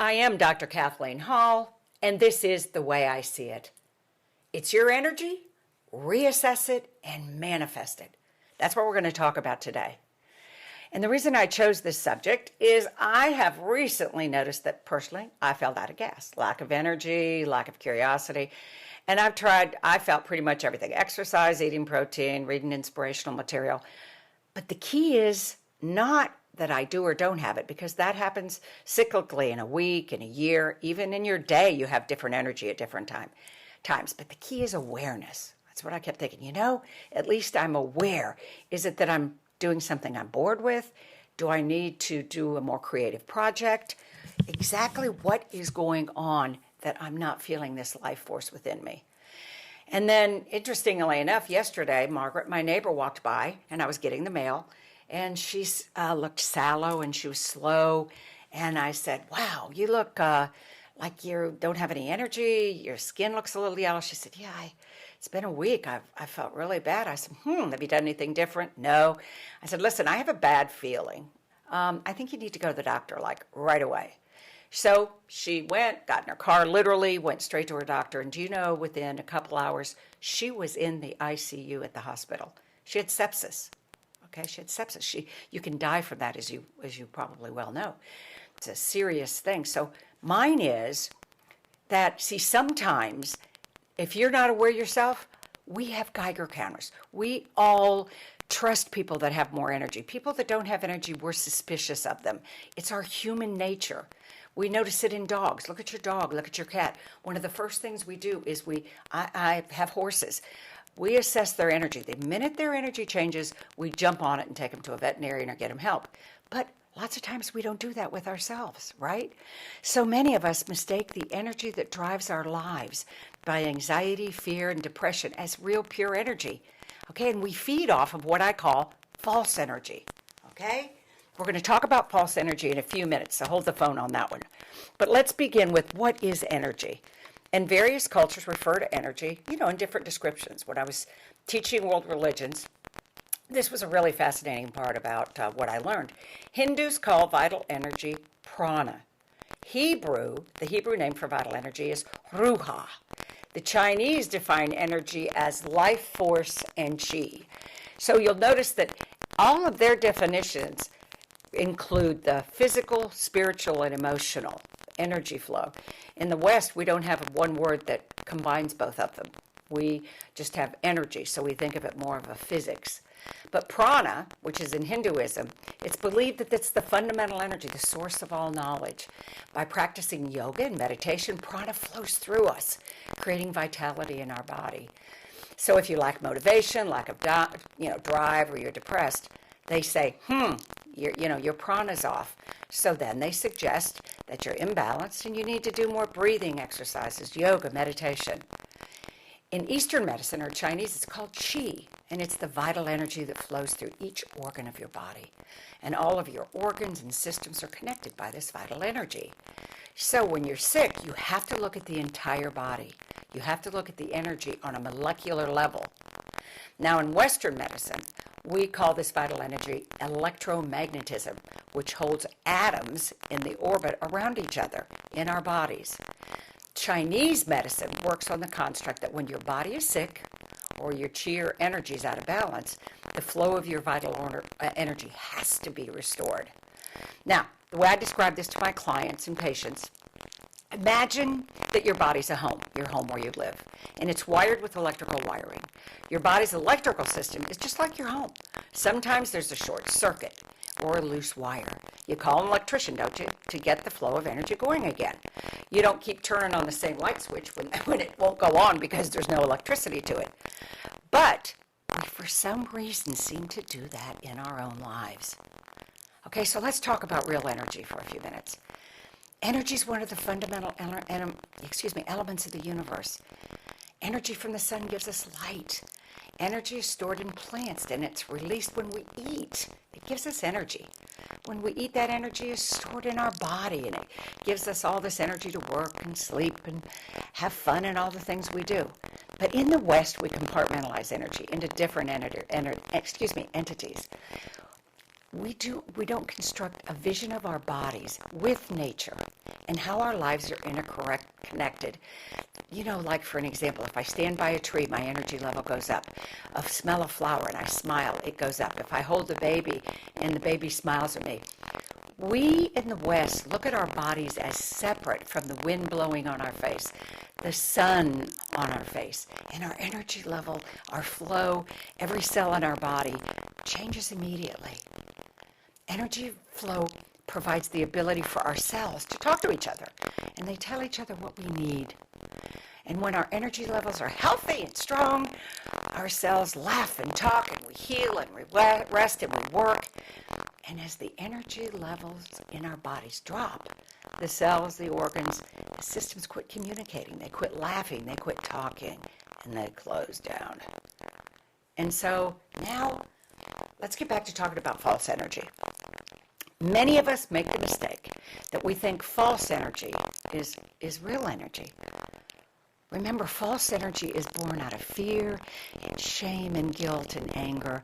I am Dr. Kathleen Hall, and this is The Way I See It. It's your energy, reassess it, and manifest it. That's what we're going to talk about today. And the reason I chose this subject is I have recently noticed that personally I felt out of gas, lack of energy, lack of curiosity. And I felt pretty much everything: exercise, eating protein, reading inspirational material. But the key is not that I do or don't have it, because that happens cyclically in a week, in a year, even in your day. You have different energy at different times. But the key is awareness. That's what I kept thinking. At least I'm aware. Is it that I'm doing something I'm bored with? Do I need to do a more creative project? Exactly what is going on that I'm not feeling this life force within me? And then, interestingly enough, yesterday, Margaret, my neighbor, walked by, and I was getting the mail, and she looked sallow and she was slow. And I said, "Wow, you look like you don't have any energy. Your skin looks a little yellow." She said, "Yeah, it's been a week. I felt really bad." I said, "Have you done anything different?" "No." I said, "Listen, I have a bad feeling. I think you need to go to the doctor, like right away." So she got in her car, literally went straight to her doctor. And do you know, within a couple hours, she was in the ICU at the hospital. She had sepsis. Okay, she had sepsis. You can die from that, as you probably well know. It's a serious thing. So mine is that, see, sometimes if you're not aware yourself, we have Geiger counters. We all trust people that have more energy. People that don't have energy, we're suspicious of them. It's our human nature. We notice it in dogs. Look at your dog, look at your cat. One of the first things we do is I have horses. We assess their energy. The minute their energy changes, we jump on it and take them to a veterinarian or get them help. But lots of times we don't do that with ourselves, right? So many of us mistake the energy that drives our lives by anxiety, fear, and depression as real pure energy. Okay, and we feed off of what I call false energy. Okay? We're going to talk about false energy in a few minutes, so hold the phone on that one. But let's begin with, what is energy? And various cultures refer to energy, in different descriptions. When I was teaching world religions, this was a really fascinating part about what I learned. Hindus call vital energy prana. The Hebrew name for vital energy is ruha. The Chinese define energy as life force and chi. So you'll notice that all of their definitions include the physical, spiritual, and emotional energy flow. In the West, we don't have one word that combines both of them. We just have energy, so we think of it more of a physics. But prana, which is in Hinduism, it's believed that it's the fundamental energy, the source of all knowledge. By practicing yoga and meditation, prana flows through us, creating vitality in our body. So if you lack motivation, lack of drive, or you're depressed, they say, your prana's off. So then they suggest that you're imbalanced and you need to do more breathing exercises, yoga, meditation. In Eastern medicine, or Chinese, it's called qi, and it's the vital energy that flows through each organ of your body. And all of your organs and systems are connected by this vital energy. So when you're sick, you have to look at the entire body. You have to look at the energy on a molecular level. Now, in Western medicine, we call this vital energy electromagnetism, which holds atoms in the orbit around each other in our bodies. Chinese medicine works on the construct that when your body is sick or your chi or energy is out of balance, the flow of your vital energy has to be restored. Now, the way I describe this to my clients and patients, imagine that your body's a home, your home where you live, and it's wired with electrical wiring. Your body's electrical system is just like your home. Sometimes there's a short circuit or a loose wire. You call an electrician, don't you, to get the flow of energy going again. You don't keep turning on the same light switch when it won't go on because there's no electricity to it. But we, for some reason, seem to do that in our own lives. Okay, so let's talk about real energy for a few minutes. Energy is one of the fundamental elements of the universe. Energy from the sun gives us light. Energy is stored in plants, and it's released when we eat. It gives us energy. When we eat, that energy is stored in our body, and it gives us all this energy to work and sleep and have fun and all the things we do. But in the West, we compartmentalize energy into different entities. We don't construct a vision of our bodies with nature and how our lives are interconnected. You know, like for an example, if I stand by a tree, my energy level goes up. If I smell a flower and I smile, it goes up. If I hold the baby and the baby smiles at me. We in the West look at our bodies as separate from the wind blowing on our face, the sun on our face, and our energy level, our flow, every cell in our body changes immediately. Energy flow provides the ability for our cells to talk to each other, and they tell each other what we need. And when our energy levels are healthy and strong, our cells laugh and talk, and we heal, and we rest, and we work. And as the energy levels in our bodies drop, the cells, the organs, the systems quit communicating. They quit laughing, they quit talking, and they close down. And so now, let's get back to talking about false energy. Many of us make the mistake that we think false energy is real energy. Remember, false energy is born out of fear and shame and guilt and anger.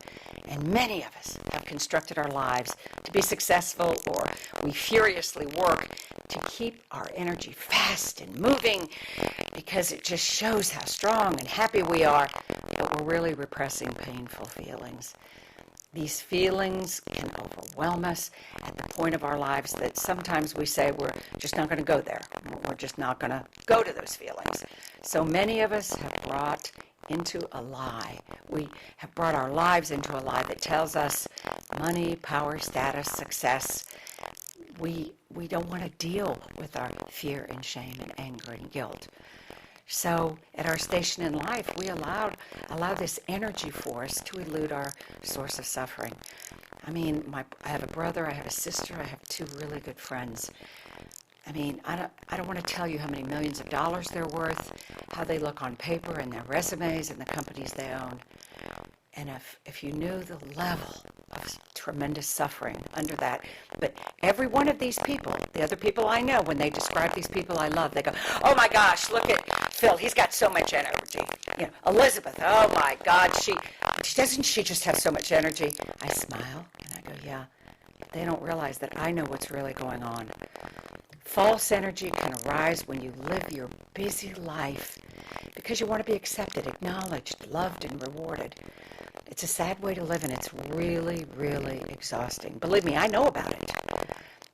And many of us have constructed our lives to be successful, or we furiously work to keep our energy fast and moving because it just shows how strong and happy we are, but we're really repressing painful feelings. These feelings can overwhelm us at the point of our lives that sometimes we say we're just not going to go there. We're just not going to go to those feelings. So many of us have brought into a lie. We have brought our lives into a lie that tells us money, power, status, success. We don't want to deal with our fear and shame and anger and guilt. So at our station in life, we allow this energy force to elude our source of suffering. I mean, I have a brother, I have a sister, I have two really good friends. I mean, I don't want to tell you how many millions of dollars they're worth, how they look on paper and their resumes and the companies they own. And if you knew the level of tremendous suffering under that. But every one of these people, the other people I know, when they describe these people I love, they go, oh my gosh, look at Phil, he's got so much energy. You know, Elizabeth, oh my God, doesn't she just have so much energy? I smile and I go, yeah. They don't realize that I know what's really going on. False energy can arise when you live your busy life because you want to be accepted, acknowledged, loved, and rewarded. It's a sad way to live, and it's really, really exhausting. Believe me, I know about it.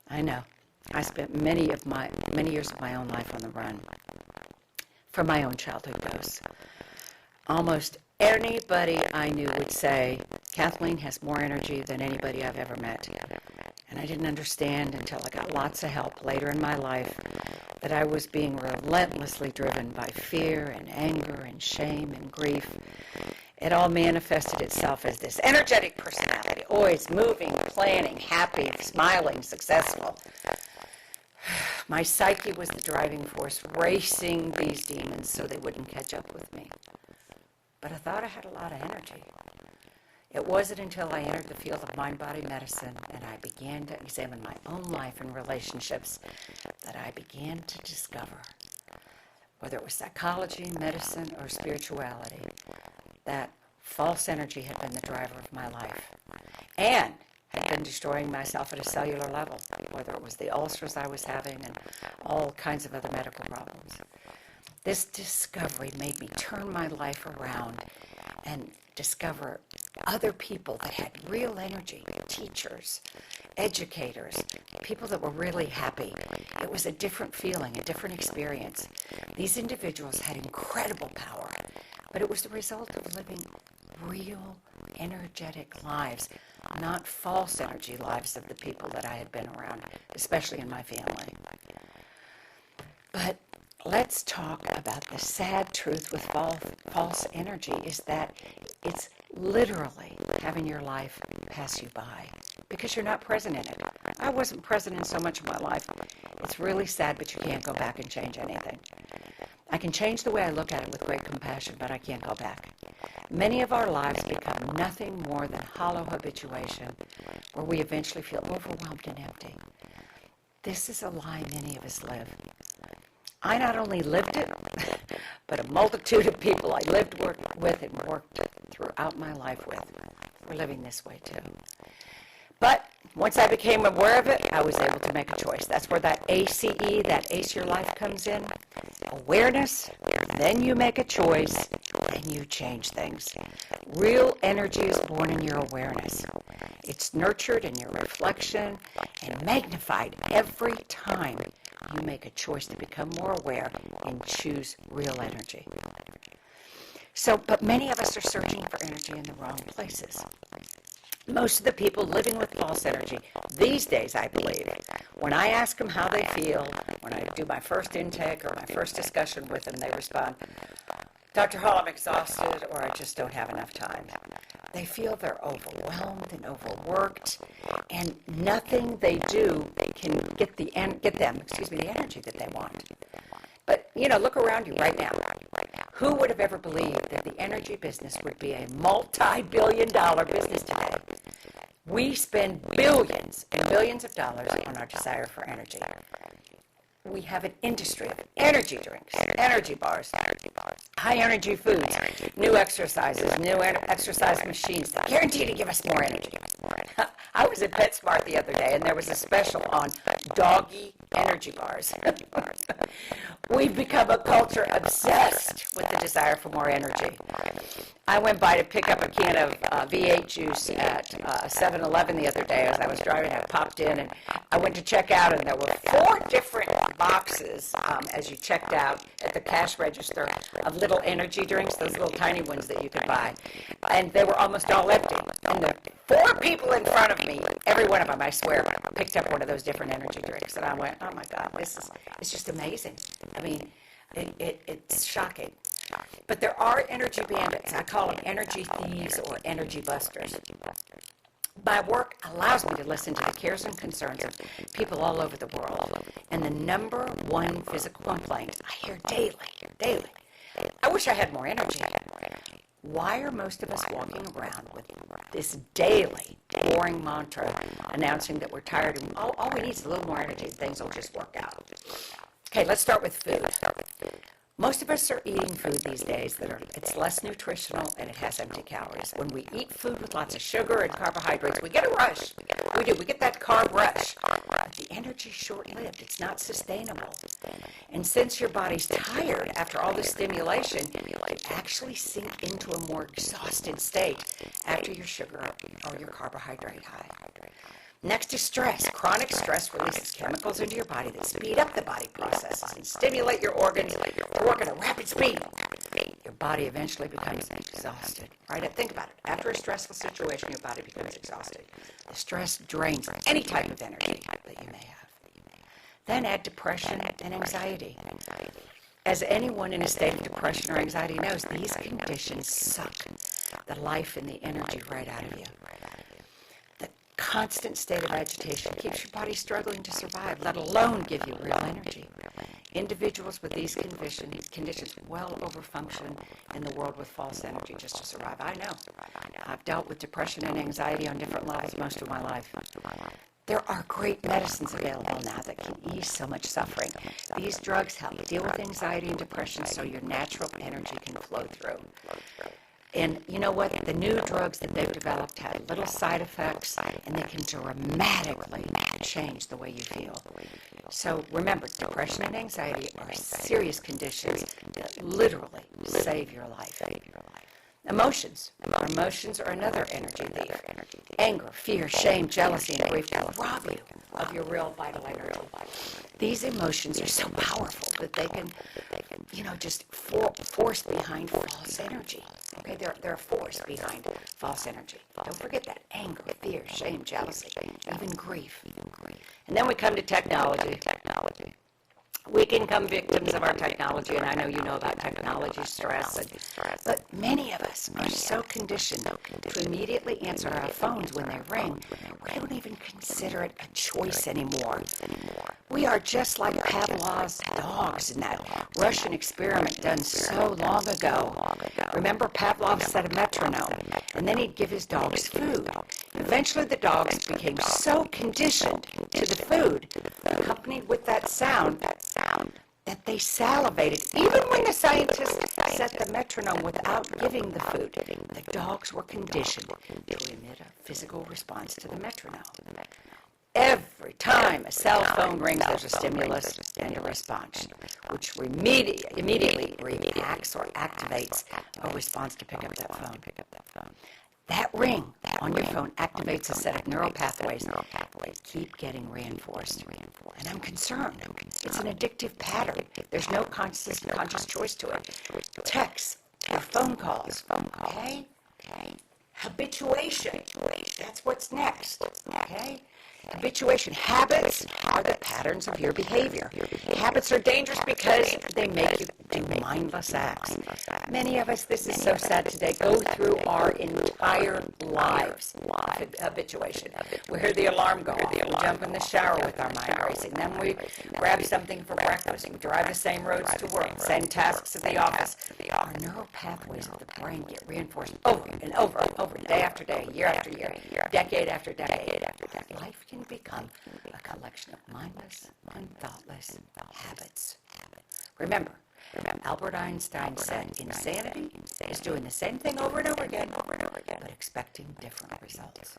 I know. I spent many years of my own life on the run from my own childhood ghosts. Almost anybody I knew would say, Kathleen has more energy than anybody I've ever met. And I didn't understand until I got lots of help later in my life that I was being relentlessly driven by fear and anger and shame and grief. It all manifested itself as this energetic personality, always moving, planning, happy, smiling, successful. My psyche was the driving force, racing these demons so they wouldn't catch up with me. But I thought I had a lot of energy. It wasn't until I entered the field of mind-body medicine and I began to examine my own life and relationships that I began to discover, whether it was psychology, medicine, or spirituality, that false energy had been the driver of my life and had been destroying myself at a cellular level, whether it was the ulcers I was having and all kinds of other medical problems. This discovery made me turn my life around and discover other people that had real energy, teachers, educators, people that were really happy. It was a different feeling, a different experience. These individuals had incredible power, but it was the result of living real, energetic lives, not false energy lives of the people that I had been around, especially in my family. But let's talk about the sad truth with false energy is that it's literally having your life pass you by because you're not present in it. I wasn't present in so much of my life. It's really sad, but you can't go back and change anything. I can change the way I look at it with great compassion, but I can't go back. Many of our lives become nothing more than hollow habituation where we eventually feel overwhelmed and empty. This is a lie many of us live. I not only lived it, but a multitude of people I lived, worked with, and worked throughout my life with were living this way too. But Once I became aware of it, I was able to make a choice. That's where that ACE, that Ace Your Life comes in. Awareness, then you make a choice, and you change things. Real energy is born in your awareness. It's nurtured in your reflection and magnified every time you make a choice to become more aware and choose real energy. But many of us are searching for energy in the wrong places. Most of the people living with false energy these days, I believe, when I ask them how they feel, when I do my first intake or my first discussion with them, they respond, Dr. Hall, I'm exhausted, or I just don't have enough time. They feel they're overwhelmed and overworked, and nothing they do can get them the energy that they want. But, look around you right now. Who would have ever believed that the energy business would be a multi-billion-dollar business today? We spend billions and billions of dollars on our desire for energy. We have an industry of energy drinks, energy bars, high-energy foods, new exercises, new exercise machines that guarantee to give us more energy. I was at PetSmart the other day, and there was a special on doggy energy bars. We've become a culture obsessed with the desire for more energy. I went by to pick up a can of V8 juice at 7-Eleven the other day as I was driving. I popped in, and I went to check out, and there were 4 different boxes as you checked out at the cash register of little energy drinks, those little tiny ones that you could buy. And they were almost all empty. And the 4 people in front of me, every one of them, I swear, picked up one of those different energy drinks. And I went, oh my God, it's just amazing. I mean, it's shocking. But there are energy bandits. I call them energy thieves or energy busters. My work allows me to listen to the cares and concerns of people all over the world. And the number one physical complaint I hear daily, I wish I had more energy. Why are most of us walking around with this daily boring mantra announcing that we're tired and all we need is a little more energy and things will just work out? Okay, let's start with food. Most of us are eating food these days it's less nutritional and it has empty calories. When we eat food with lots of sugar and carbohydrates, we get a rush. We get that carb rush. But the energy's short-lived. It's not sustainable. And since your body's tired after all this stimulation, you actually sink into a more exhausted state after your sugar or your carbohydrate high. Next is stress. Chronic stress releases chemicals into your body that speed up the body processes and stimulate your organs to work at a rapid speed. Your body eventually becomes exhausted. Right? Think about it. After a stressful situation, your body becomes exhausted. The stress drains any type of energy that you may have. Then add depression and anxiety. As anyone in a state of depression or anxiety knows, these conditions suck the life and the energy right out of you. Constant state of agitation keeps your body struggling to survive, let alone give you real energy. Individuals with these conditions well overfunction in the world with false energy just to survive. I know. I've dealt with depression and anxiety on different levels most of my life. There are great medicines available now that can ease so much suffering. These drugs help deal with anxiety and depression so your natural energy can flow through. And you know what? The new drugs that they've developed have little side effects, and they can dramatically change the way you feel. So remember, depression and anxiety are serious conditions that literally save your life. Emotions. Emotions are another energy thief. Anger, fear, shame, jealousy, and grief will rob you of your real vital energy. These emotions are so powerful that they can, just force behind false energy. Okay, they're a force behind false energy. Don't forget that. Anger, fear, shame, jealousy, even grief. And then we come to technology. We can become victims of our technology, and I know you know about technology stress. But many of us are so conditioned to immediately answer our phones when they ring, we don't even consider it a choice anymore. We are just like Pavlov's dogs in that Russian experiment done so long ago. Remember, Pavlov set a metronome, and then he'd give his dogs food. Eventually, the dogs became so conditioned to the food, accompanied with that sound, that they salivated. Even when the scientists set the metronome without giving the food, the dogs were conditioned to emit a physical response to the metronome. Every time a cell phone rings, there's a stimulus and a response, which immediately reacts or activates a response to pick up that phone. That ring on your phone activates a set of neural pathways that keep getting reinforced. And I'm concerned. It's an addictive pattern. There's no conscious choice to it. Texts or phone calls. Okay? Habituation. That's what's next. Okay? Habituation. Habits are the patterns of your behavior. Habits are dangerous because they make you do mindless acts. Many of us, this is so sad today, go through our entire lives habituation. We hear the alarm go off. We jump in the shower with our mind racing. Then we grab something for breakfast. We drive the same roads to work, same tasks at the office. Our neural pathways of the brain get reinforced over and over and over, day after day, year after year, decade after decade. Life can become a collection of mindless, unthoughtless habits. Remember, Albert Einstein said, insanity is doing the same thing over and over again, but expecting different results.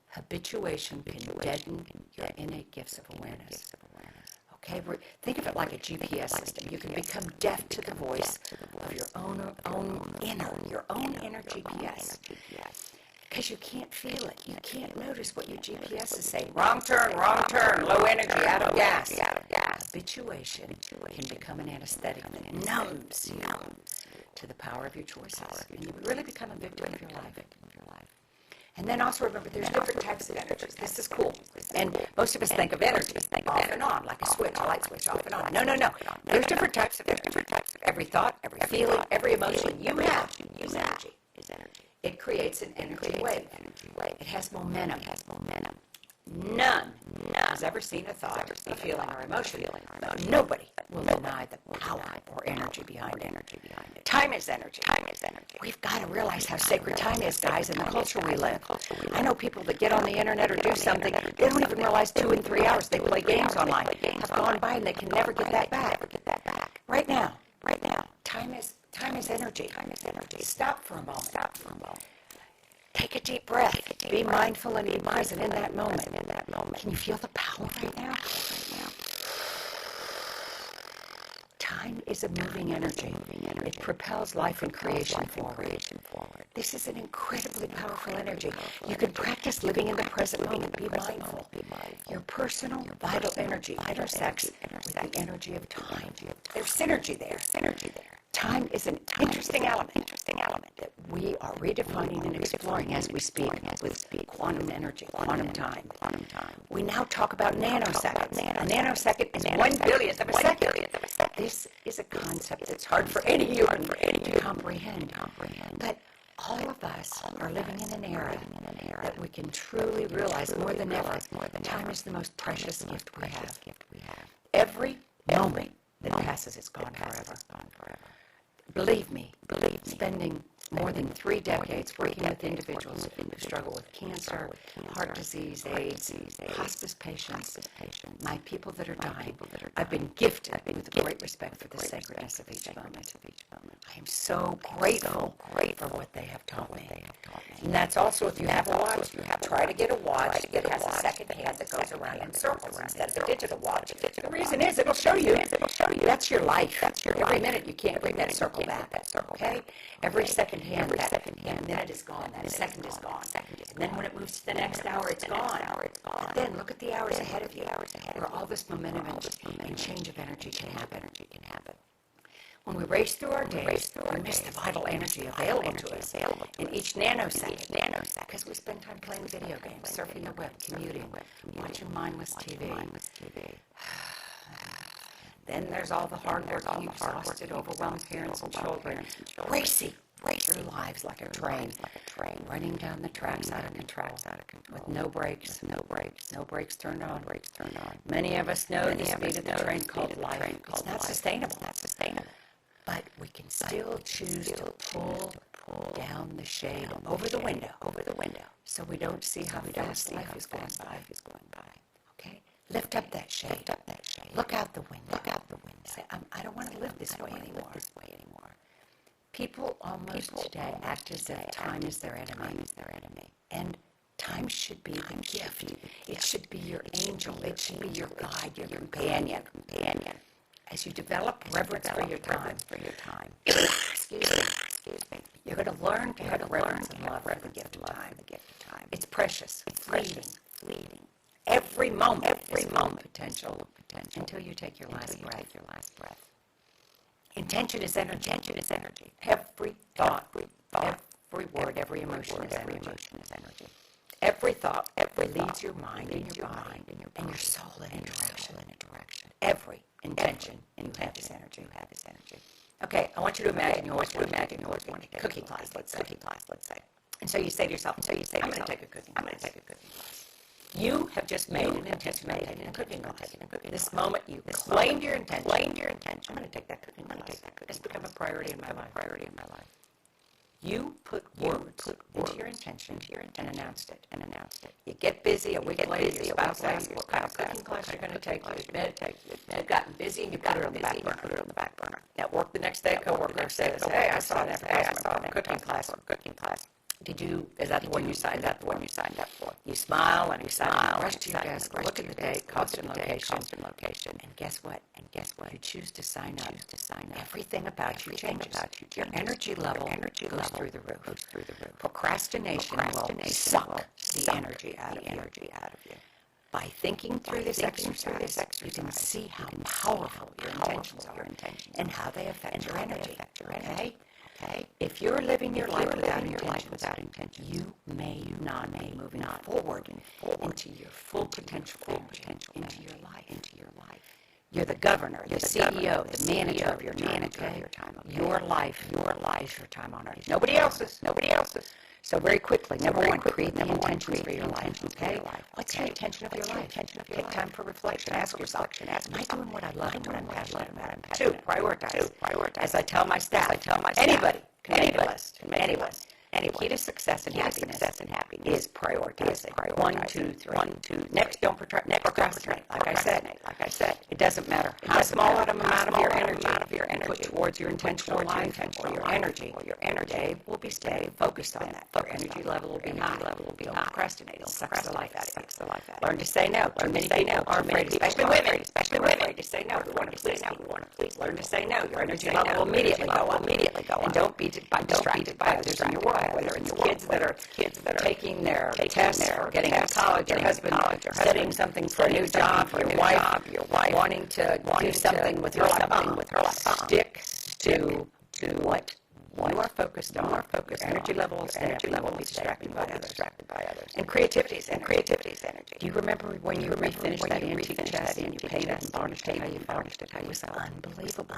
Habituation can deaden your innate gifts of awareness. Okay, think of it like a GPS system. You can become deaf to the voice of your own inner GPS. Because you can't feel it. You can't notice what your GPS is saying. Wrong turn, low energy, out of gas. Habituation can become an anesthetic that numbs you to the power of your choices. And you really become a victim of your life. And then also remember, there's different types of energies. This is cool. And most of us think of energy off and on, like a switch, a light switch, off and on. No. There's different types of energy. Every thought, every feeling, every emotion you have is energy. It creates an energy wave. It has momentum. None has ever seen a thought, a feeling, or emotion. Nobody will deny the power or energy behind it. Time is energy. We've got to realize how sacred time is, guys, in the culture we live. I know people that get on the internet or do something, they don't even realize 2 and 3 hours they play games online have gone by and they can never get that back. Right now, time is energy. Stop for a moment. Take a deep breath. Be mindful and be present in that moment. Can you feel the power right now? Time is a moving energy. It propels life and creation forward. This is an incredibly powerful energy. You can practice living in the present moment. Be mindful. Your personal, vital energy intersects with the energy of time. There's synergy there. Time is an interesting element that we are redefining and exploring as we speak with quantum energy, quantum time. We now talk about nanoseconds. A nanosecond is 1/billionth of a second. This is a concept that's hard for any human to comprehend. But all of us are living in an era that we can truly realize more than ever, time is the most precious gift we have. Every moment that passes is gone forever. Believe me, spending more than 3 decades working with individuals who struggle with cancer, heart disease, AIDS, hospice patients, my people that are dying, I've been gifted with a great respect for the sacredness of each moment. I am so grateful for what they have taught me. And that's also, if you have a watch, try to get a watch that has a second hand that goes around in circles instead of a digital watch. The reason is it'll show you that's your life. Every minute you can't bring that circle back. Okay? Every second hand, that minute is gone, that second is gone. And then when it moves to the next hour, it's gone. And then look at the hours ahead of you, where all this momentum and change of energy can happen. When we race through our days, we miss the vital energy available to us in each nanosecond, because we spend time playing video games, surfing the web, commuting, watching mindless TV. Then there's all the hard-working, exhausted, overwhelmed parents and children racing through lives like a train, running down the tracks out of control, with no brakes turned on. Many of us know the speed of the train called life. It's not sustainable. But we can still choose to pull down the shade over the window, so we don't see how fast life is going by. Okay? Lift up that shade. Lift up that shade. Look out the window. Look out the window. Say, I don't want to live this way anymore. People almost today act as if time is their enemy. And time should be the gift. It should be your angel. It should be your guide, your companion. As you develop reverence for your time, excuse me, you're going to learn to have reverence and love for the gift of time. It's precious. It's fleeting. Every moment potential until you take your last breath. Intention is energy. Every thought, every word, every emotion is energy. Every thought, leads your mind and your soul in a direction. Every intention you have is energy. Okay, I want you to imagine you always want to take a cooking class, let's say. And so you say to yourself, I'm going to take a cooking class. You have just made an intention of taking a cooking class. This moment you claimed your intention. I'm going to take that cooking class. It's become a priority in my life. You put words into your intention and announced it. You get busy a week later, your spouse asks what kind of cooking class you're going to take. You admit you've gotten busy and you put it on the back burner. At work the next day, a coworker says, hey, I saw an advertisement for a cooking class. Is that the one you signed up for? You smile and rush to your desk, look at the date, cost and location. And guess what? You choose to sign up. Everything about you changes. Your energy level goes through the roof. Procrastination will suck the energy out of you. By thinking through this exercise, you can see how powerful your intentions are and how they affect your energy. Okay? If you're living your life without intention, you may not be moving forward into your full potential, into your life. You're the governor, the CEO, the manager of your time. Your life is your time on earth. Nobody else's. So very quickly, number one, create the intentions for your life. Okay? What's your intention of your life? Take time for reflection. Ask yourself, am I doing what I love and what I'm passionate about? Two, prioritize. As I tell my staff, anybody can make a list. The key to success and happiness is prioritizing. 1, 2, 3. Next, don't procrastinate. Like I said, it doesn't matter how small an amount of your energy put towards your intentional life or your energy. Day will be staying focused on that. Your energy level will be high. Don't procrastinate. It'll suck the life out of you. Learn to say no. Too many people are afraid, especially women, afraid to say no. We want to please. Learn to say no. Your energy level will immediately go up. And don't be distracted by others in your world. Whether it's kids that are taking their tests or getting to college, your husband studying something for a new job, your wife wanting to do something with her life. Stick to what you are focused on. Your energy level will be distracted by others. And creativity is energy. Do you remember when you refinished that antique chest and you painted and varnished it how you was unbelievable.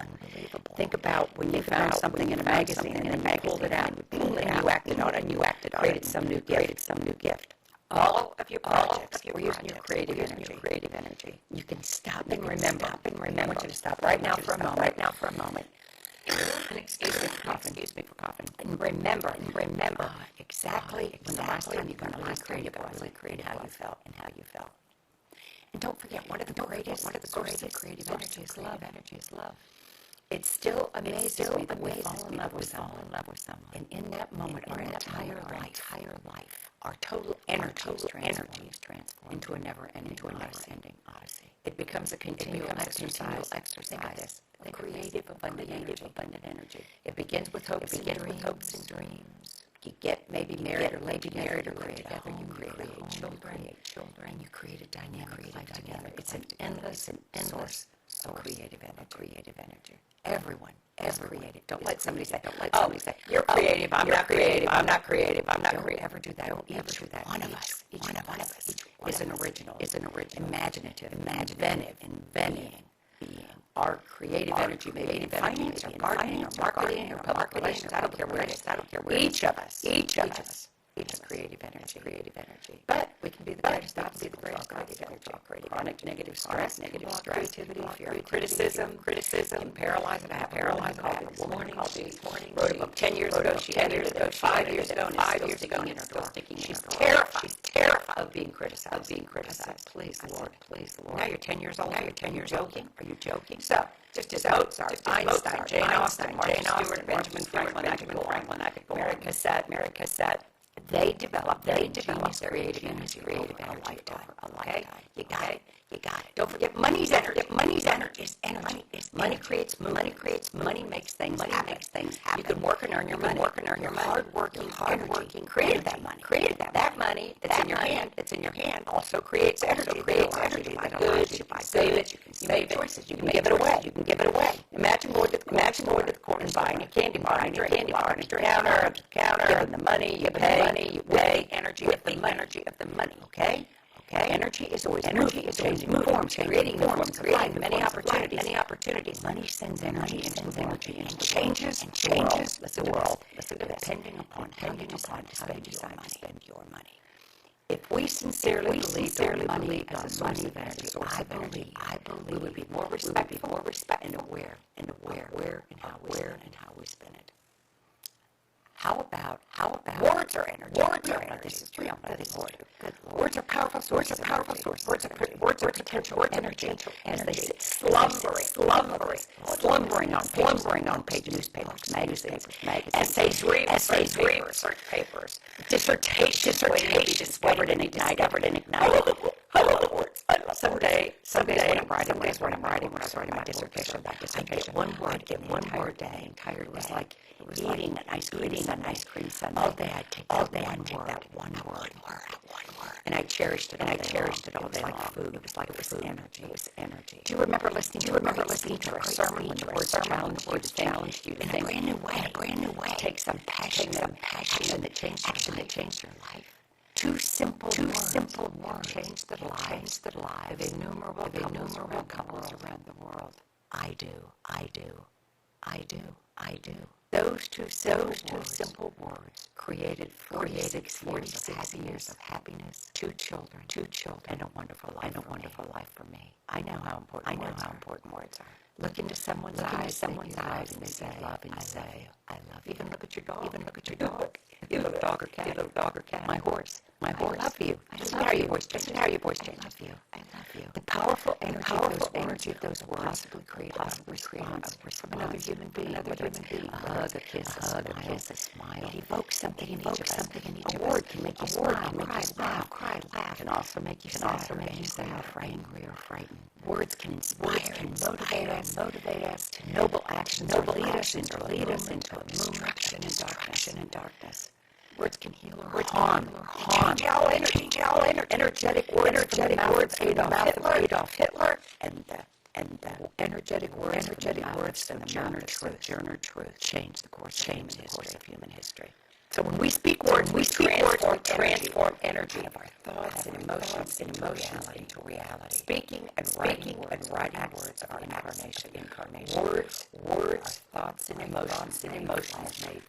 Think about when you found something in a magazine and then you pulled it out and you acted on it, created some new gift. All of your projects were using your creative energy. You can stop and remember. I want you to stop right now for a moment. And excuse me for coughing. And remember exactly when the last time you got really creative how you felt. And don't forget, one of the sources of creative energy is love. It still amazes me that we fall in love with someone. And in that moment, our entire life, our total energy is transformed into a never-ending odyssey. It becomes a continual exercise. Think of this. The creative, abundant energy. It begins with hopes and dreams. You get maybe married or create together. You create children, and you create a dynamic life together. It's an endless source of creative energy. Everyone is creative. Don't let somebody say, you're creative, I'm not creative. Don't ever do that. One of us is an original, imaginative, inventive being. Our creative energy may be in finance or gardening or marketing or public relations. I don't care where it is. Each of us But we can be the greatest opposite of creative energy. Chronic negative stress, creativity, fear, criticism can paralyze it. I have paralyzed this morning. She wrote a book 10 years ago, 5 years ago, and 5 years ago, and it's still sticking. She's terrified of being criticized. Please, Lord. Now you're 10 years old. Joking? Are you joking? So, just as Mozart, Einstein, Jane Austen, Martha Stewart, Benjamin Franklin, I could go on. Mary Cassette. They develop their creative energy over a lifetime. Okay? You got it. Don't forget money's energy. Money creates mood. Money makes things happen. You can work and earn your money. Hardworking, created that money. That money that's in your hand, also creates energy. Buy goods, you can save it, you can make choices, you can give it away. Imagine going to the corner and buying a candy bar on your counter, giving the money, you pay energy of the money, okay? Energy is always changing forms, creating many opportunities. Money sends energy and changes the world. Depending upon how you decide to spend your money. If we sincerely believe as a source of energy, I believe we would be more respectful and aware where and how we spend it. How about words are energy? This is true. Words are powerful sources. Words are potential energy as they sit slumbering on pages, newspapers, magazines, essays, research papers, dissertations discovered and ignited. Some days when I'm writing my dissertation, I get one word a day. Entire day. It was like eating an ice cream sundae. All day I'd take that one word. And I cherished it all day long. It was like energy. Do you remember listening to a sermon when the words challenged you to think in a brand new way? Take some passion that changed your life. Two simple words change the lives of innumerable couples around the world. I do. Those two simple words created 46 years of happiness, two children, and a wonderful life for me. I know how important words are. Look into someone's eyes, and they say love, and you say, I love you. Even look at your dog. You little dog or cat. My horse. I love you. Listen how your voice changes. I love you. The powerful energy of those words possibly create a response from another human being. A hug, a kiss, a smile. It evokes something in each of us. A word can make you smile, cry, laugh, and also make you sad, angry or frightened. Words can inspire and motivate us to noble actions, lead us into destruction and darkness. Words can heal or harm. Change all energetic words Adolf Hitler and the energetic words from the Journal Truth change the course of human history. So when we speak words, we transform energy of our thoughts and emotions into reality. Speaking and writing words of our incarnation. Words are thoughts and emotions made.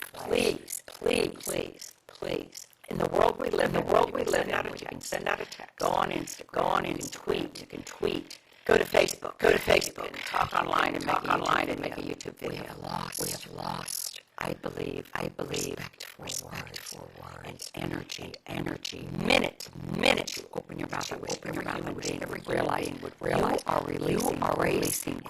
Please. In the world we live, you can send out a text. Go on and tweet. You can tweet. Go to Facebook. And talk online and make a YouTube video. We have lost. I believe. Respect for words. Energy. Minute. You open your mouth. Every human would realize you are releasing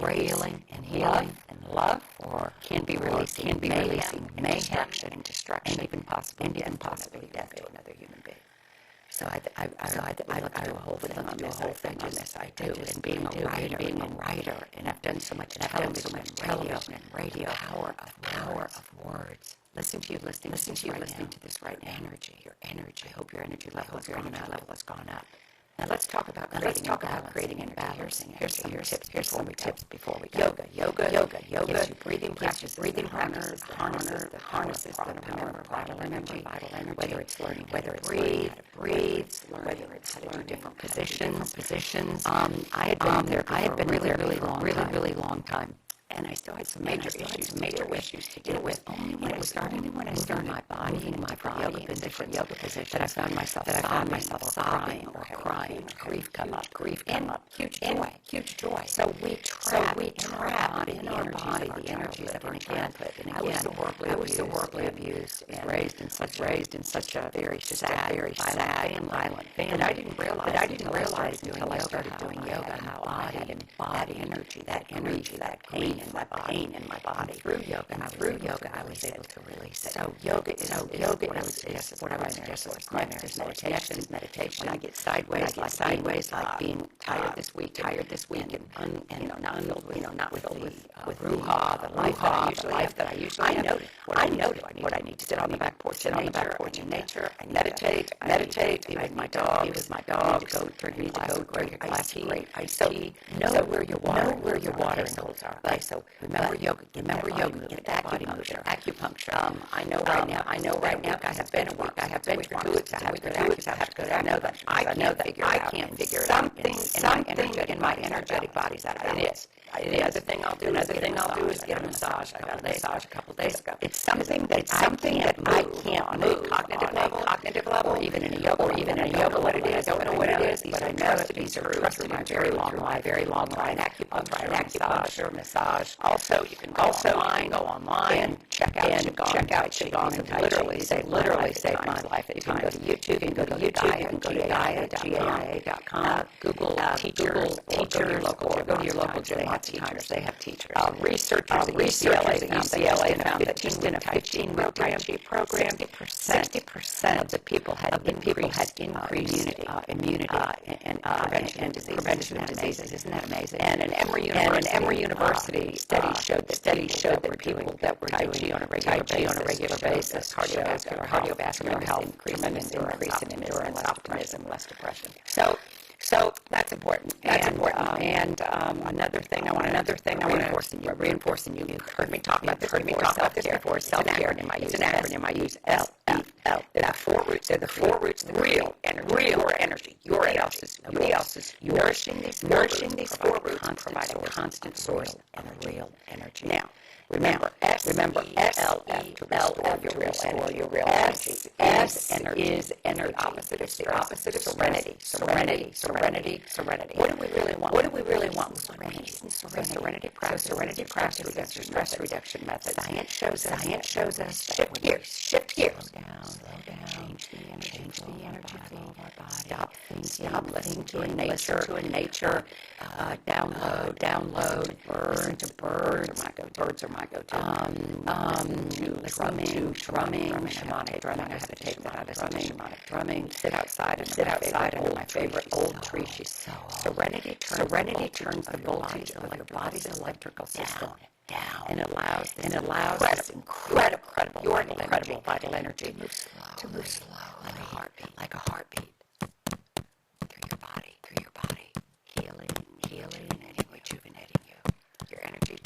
healing and love, or can be releasing mayhem and destruction, and even possibly death to another human being. So I do a whole thing on this. I do, and being a writer, and I've done so much television and radio. Power of words. Listen to you listening to this right now. Your energy. I hope your energy level has gone up. Now let's talk about creating and balancing. Here's some tips before we go. Yoga gives you breathing practices, harnesses the power of vital energy, whether it's learning how to breathe, whether it's how to do different positions. I had been really long time. and I still had some major issues to deal with. Only when I started my body in my yoga position, that I found myself sobbing or crying, grief come up, huge joy. So we trap in our body the energies that we're trying to put. And again, I was so horribly abused and raised in such a very sad, and violent family. And I didn't realize until I started doing yoga how I had embodied that energy, that pain in my body. Through yoga, I was able to release it. So yoga is what I would suggest was primary meditation. When I get sideways, like being tired this week, and not filled with brouhaha, the life that I usually have. I noted what I need to sit on the back porch in nature. I meditate, be with my dog, go drink a glass of great iced tea. Know where your watering holes are. Okay, so remember yoga, get acupuncture. I know right now, I have been for 2 weeks. I have good acupuncture. I know that I can't figure it out. Something in my energetic body's out of balance. Another thing I'll do is get a massage. I got a massage a couple days ago. It's something that I can't move cognitive level, or even in a yoga, what it is. I don't know what it is. These are trusted in my very long life. Acupuncture, massage. Also, you can go online and check out Qigong and Tai Chi. Literally saved my life. You can go to YouTube, you can go to Gaia.com, Google teachers, go to your local gym. They have teachers. Researchers at UCLA found that just in a 15-week Tai Chi program, 60% of the people had increased immunity and prevention of diseases. Isn't that amazing? And an Emory University study showed that people that were doing Tai Chi on a regular basis, cardiovascular health, tremendous increase in endurance, optimism, less depression. So that's important. And another thing I want to reinforcing you. You've heard me talk about this before. Self-care. It's an acronym I use. LEL. They're the four roots. Real energy. Your else's. Nourishing these four roots and provide a constant source of real energy. Now, remember, SLF to restore your real energy. S is energy. The opposite of serenity. What do we really want? Serenity practice. That's your stress reduction method. Science shows us. Shift gears. Slow down. Change the energy flow of our body. Stop listening to nature. Download. Birds are my go-to. Drumming. I have to take that out as shamanic drumming. Sit outside under my favorite old tree. Serenity turns the voltage of your body's electrical system down and allows this incredible vital energy to move slow like a heartbeat through your body, healing and rejuvenating you. Your energy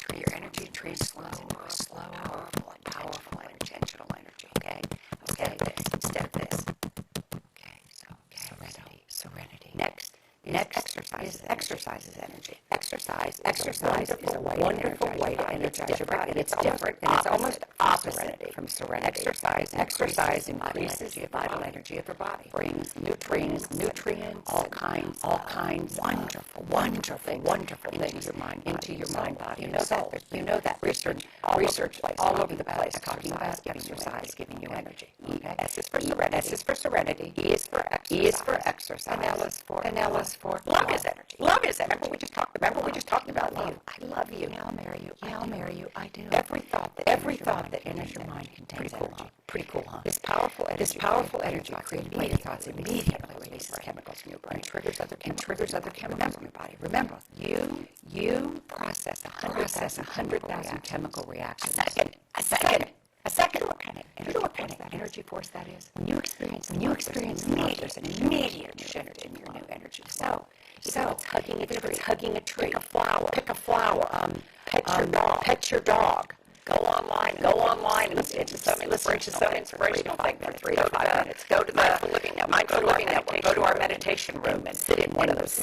tree slow, powerful, intentional energy. Okay. Instead of this. Okay. Serenity. Next exercises energy. Exercise is a wonderful way to energize your body. It's different, and it's almost opposite from serenity. Exercise increases the vital energy of your body. Brings nutrients, all kinds, wonderful things into your mind, body, and soul. You know that. Research all over the place talking about exercise giving you energy. Okay? S is for serenity. E is for exercise. And L is for love is energy. Remember we just talked about love. I love you. Yeah, I'll marry you. I do. Every thought that enters your mind contains energy. Pretty cool, huh? This powerful energy creates immediate thoughts, immediately releases chemicals in your brain, triggers other chemicals in your body. Remember, you process 100,000 chemical reactions a second. What kind of energy force that is? When you experience there's an immediate energy in your new energy. So it's hugging a tree, pick a flower, pet your dog. Go online and listen to some inspirational thing for 3 to 5 minutes. Go to the Mindful Living Network. Go to our meditation room and sit in one of those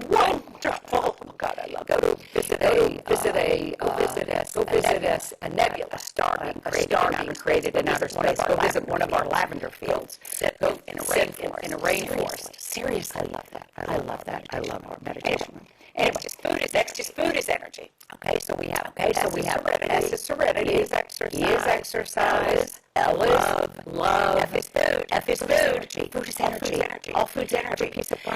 wonderful. Oh God, I love. Go to visit a nebula, a star being created in outer space. Go visit one of our lavender fields. Go in a rainforest. Seriously, I love that. I love our meditation. Anyway, that's just food is energy. Okay, so we have S is serenity, E is exercise, L is love, F is food. Food is energy. All food's energy.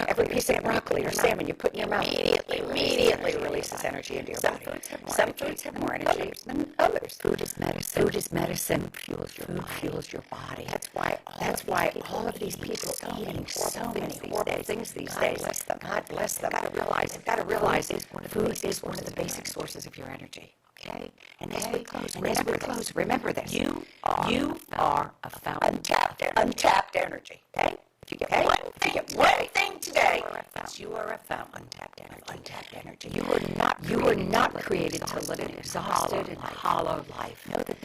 Every piece of broccoli or salmon you put in your mouth immediately releases energy into your body. Some foods have more energy than others. Food is medicine. Food fuels your body. That's why all of these people eating so many horrible things these days. God bless them. They've got to realize food is one of the basic sources of your energy. Okay? And as we close, remember this. You are a fountain. Untapped energy. Okay? If you get one thing today, you are a fountain. Untapped energy. You are not created to live an exhausted and hollow life. Know that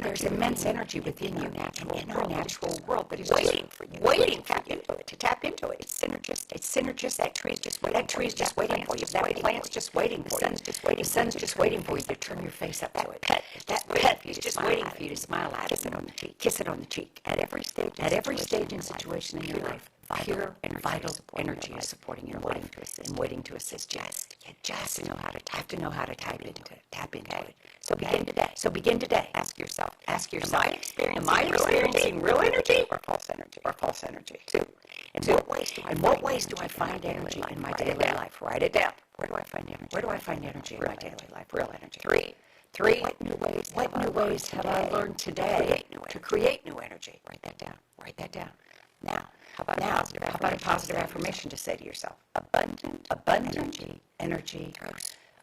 there's immense energy within you and in our natural world that is waiting for you to tap into it. It's synergistic. That tree is just waiting for you. That plant's just waiting for you. The sun's just waiting for you to turn your face up to it. That pet is just waiting for you to smile at it. Kiss it on the cheek. At every stage and situation in your life, pure and vital energy is supporting your life and waiting to assist you. You just have to know how to tap into it. So begin today. Ask yourself. Am I experiencing real energy or false energy? Two. In what ways do I find energy in my daily life? Write it down. Where do I find energy in my daily life? Real energy. Three. What new ways have I learned today to create new energy? Write that down. Now, how about a positive affirmation to say to yourself? Abundant energy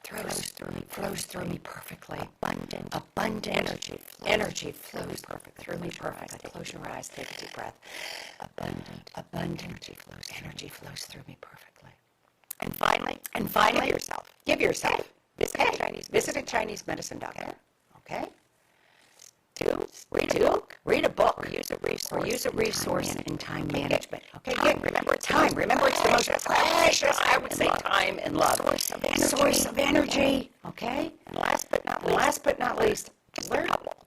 flows through me perfectly. Abundant energy flows through me perfectly. Close your eyes, take a deep breath. Abundant energy flows through me perfectly. And finally, give yourself. Visit a ChineseMedicine.com. Okay? Two, read a book. Or use a resource in time management. Okay, remember time. Remember, it's the most precious, I would say, time and love. Source of energy. Okay? And last but not least,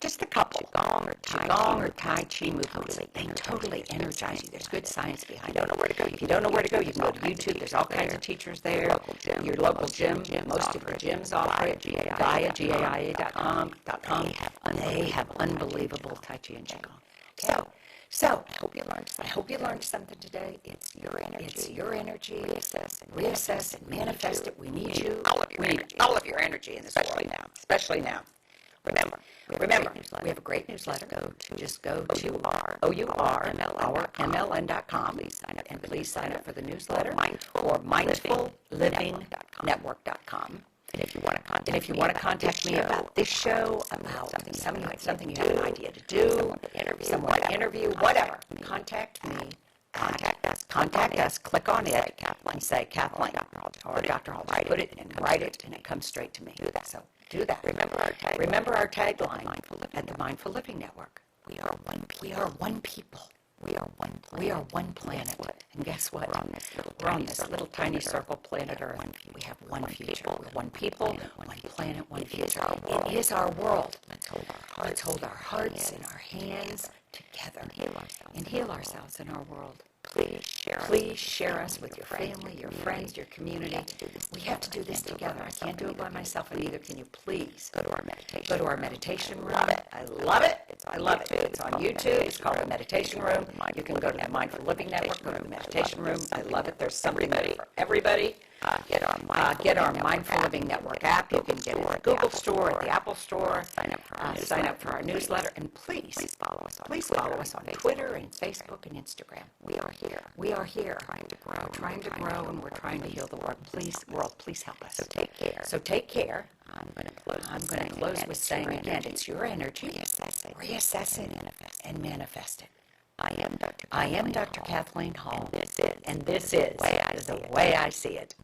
just a couple. Qigong or Tai Chi movements. They totally energize you. There's good science behind it. If you don't know where to go, you can go to YouTube. There's all kinds of teachers there. Your local gym. Most of the gyms offer it. GAIA.com. They have unbelievable Tai Chi and Qigong. So I hope you learned something today. It's your energy. Reassess and manifest it. We need you. We need all of your energy in this world now. Especially now. Remember, we have a great newsletter. Just go to OURMLN.com. Please sign up for the newsletter or mindfulllivingnetwork.com. And if you want to contact me about this show, about something you have an idea to do, someone to interview, whatever, contact me. Contact us. Click on it and say Kathleen or Dr. Hall. Write it, and it comes straight to me. Do that. Remember our tagline at the Mindful Living Network. We are one people. We are one planet. And guess what? We're on this little tiny circle planet Earth. We have one future. We're one people, one planet, one future. It is our world. Let's hold our hearts and our hands together and heal ourselves in our world. Please share us with your family, your friends, your community. We have to do this together. I can't do it by myself, and neither can you. Please go to our meditation room. I love it. It's on YouTube. It's called the Meditation Room. You can go to the Mindful Living Network, go to the Meditation Room. I love it. There's something for everybody. Get our Mindful Living Network app. You can get it at the Google Store, at the Apple Store. Sign up for our newsletter, and please follow us on Twitter and Facebook and Instagram. We are here, trying to grow, and we're trying to heal the world. Please help us. So take care. I'm going to close with saying again, it's your energy. Reassess it and manifest it. I am Dr. Kathleen Hall, and this is the way I see it.